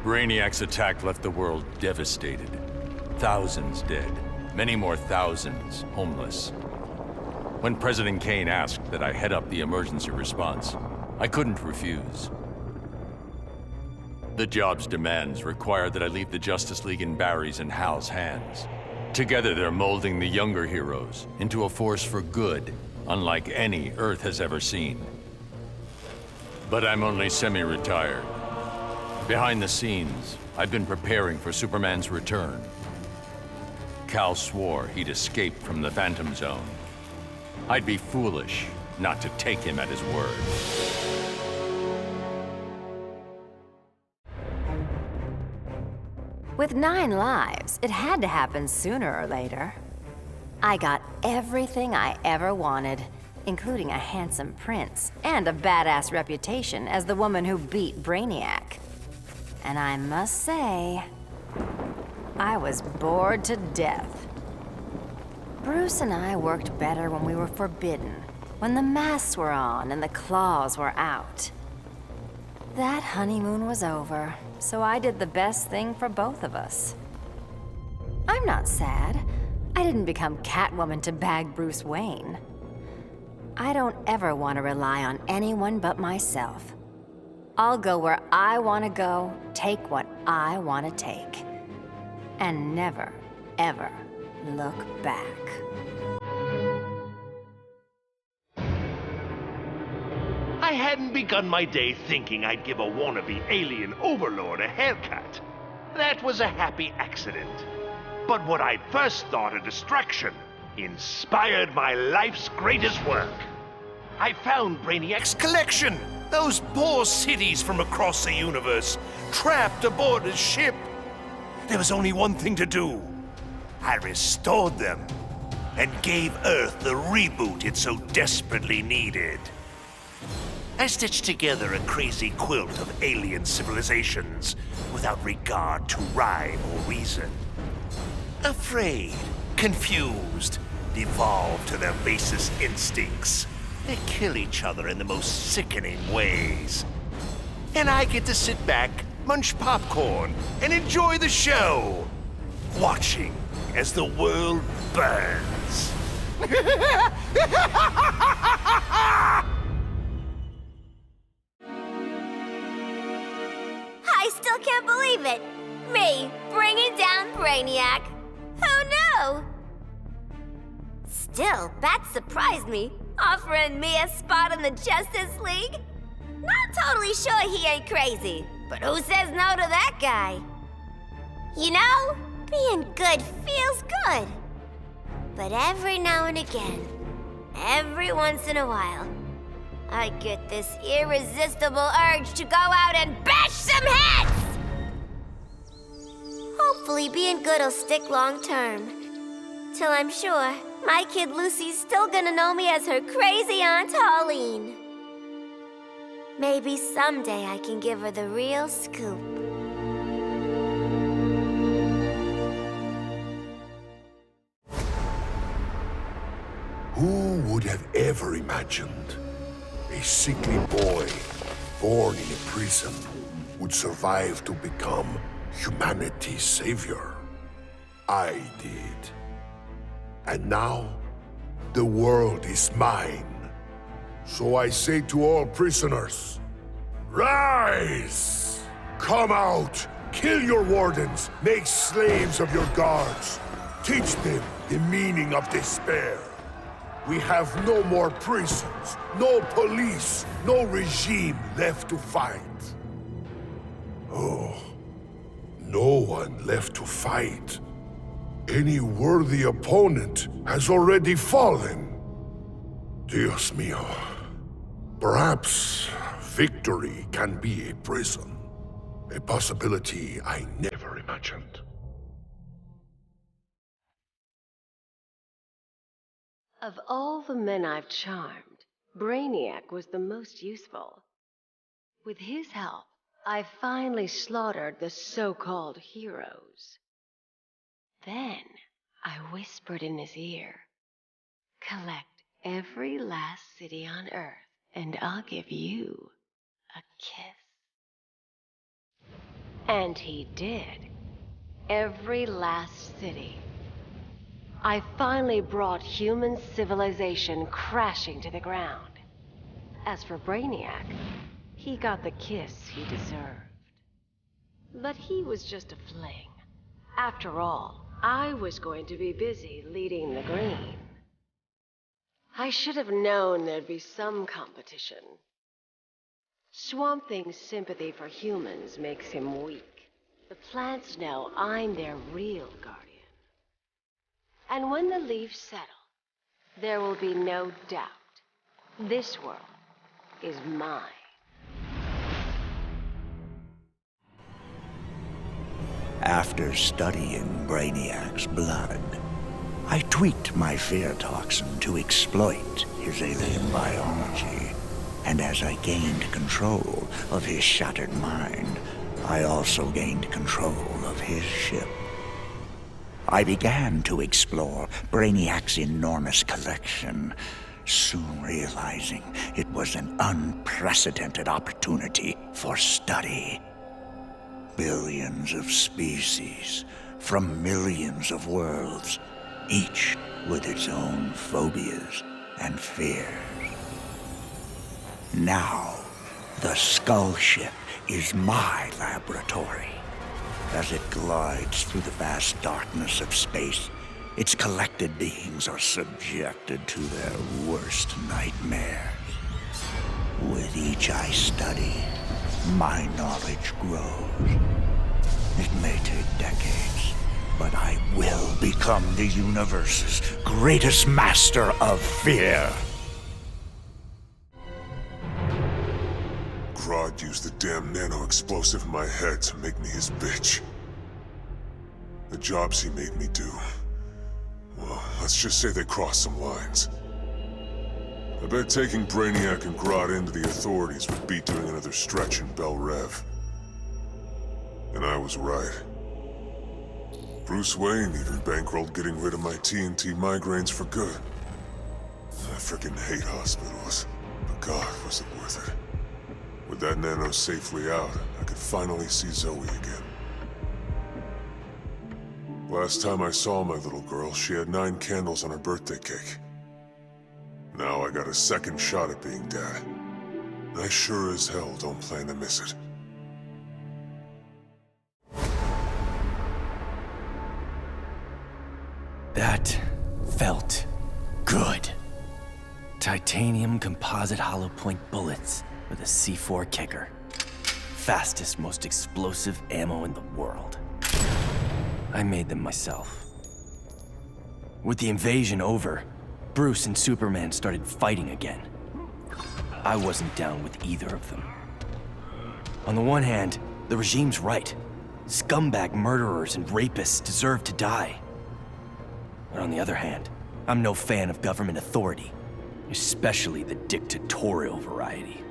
Brainiac's attack left the world devastated. Thousands dead, many more thousands homeless. When President Kane asked that I head up the emergency response, I couldn't refuse. The job's demands require that I leave the Justice League in Barry's and Hal's hands. Together they're molding the younger heroes into a force for good, unlike any Earth has ever seen. But I'm only semi-retired. Behind the scenes, I've been preparing for Superman's return. Kal swore he'd escape from the Phantom Zone. I'd be foolish not to take him at his word. With 9 lives, it had to happen sooner or later. I got everything I ever wanted, including a handsome prince and a badass reputation as the woman who beat Brainiac. And I must say, I was bored to death. Bruce and I worked better when we were forbidden, when the masks were on and the claws were out. That honeymoon was over, so I did the best thing for both of us. I'm not sad. I didn't become Catwoman to bag Bruce Wayne. I don't ever want to rely on anyone but myself. I'll go where I want to go, take what I want to take, and never, ever look back. I hadn't begun my day thinking I'd give a wannabe alien overlord a haircut. That was a happy accident. But what I'd first thought a distraction inspired my life's greatest work. I found Brainiac's collection. Those poor cities from across the universe, trapped aboard his ship. There was only one thing to do. I restored them and gave Earth the reboot it so desperately needed. I stitched together a crazy quilt of alien civilizations without regard to rhyme or reason. Afraid, confused, devolved to their basest instincts. They kill each other in the most sickening ways. And I get to sit back, munch popcorn, and enjoy the show, watching as the world burns. I still can't believe it! Me, bringing down Brainiac! Who knew? Still, Bat surprised me, offering me a spot in the Justice League. Not totally sure he ain't crazy, but who says no to that guy? You know, being good feels good. But every now and again, every once in a while, I get this irresistible urge to go out and bash some heads! Hopefully being good'll stick long term. Till I'm sure my kid Lucy's still gonna know me as her crazy Aunt Harleen. Maybe someday I can give her the real scoop. Who would have ever imagined a sickly boy born in a prison would survive to become humanity's savior? I did. And now, the world is mine. So I say to all prisoners, rise! Come out, kill your wardens, make slaves of your guards. Teach them the meaning of despair. We have no more prisons, no police, no regime left to fight. Oh, no one left to fight. Any worthy opponent has already fallen. Dios mío. Perhaps victory can be a prison. A possibility I never imagined. Of all the men I've charmed, Brainiac was the most useful. With his help, I finally slaughtered the so-called heroes. Then, I whispered in his ear, collect every last city on Earth, and I'll give you a kiss. And he did. Every last city. I finally brought human civilization crashing to the ground. As for Brainiac, he got the kiss he deserved. But he was just a fling. After all, I was going to be busy leading the green. I should have known there'd be some competition. Swamp Thing's sympathy for humans makes him weak. The plants know I'm their real guardian. And when the leaves settle, there will be no doubt. This world is mine. After studying Brainiac's blood, I tweaked my fear toxin to exploit his alien biology. And as I gained control of his shattered mind, I also gained control of his ship. I began to explore Brainiac's enormous collection, soon realizing it was an unprecedented opportunity for study. Billions of species from millions of worlds, each with its own phobias and fears. Now, the Skull Ship is my laboratory. As it glides through the vast darkness of space, its collected beings are subjected to their worst nightmares. With each I study, my knowledge grows. It may take decades, but I will become the universe's greatest master of fear. Grodd used the damn nano-explosive in my head to make me his bitch. The jobs he made me do, well, let's just say they crossed some lines. I bet taking Brainiac and Grodd into the authorities would be doing another stretch in Bel Rev. And I was right. Bruce Wayne even bankrolled getting rid of my TNT migraines for good. I frickin' hate hospitals, but God, was it worth it. With that nano safely out, I could finally see Zoe again. Last time I saw my little girl, she had 9 candles on her birthday cake. Now I got a second shot at being dad. I sure as hell don't plan to miss it. That felt good. Titanium composite hollow point bullets with a C4 kicker. Fastest, most explosive ammo in the world. I made them myself. With the invasion over, Bruce and Superman started fighting again. I wasn't down with either of them. On the one hand, the regime's right. Scumbag murderers and rapists deserve to die. But on the other hand, I'm no fan of government authority, especially the dictatorial variety.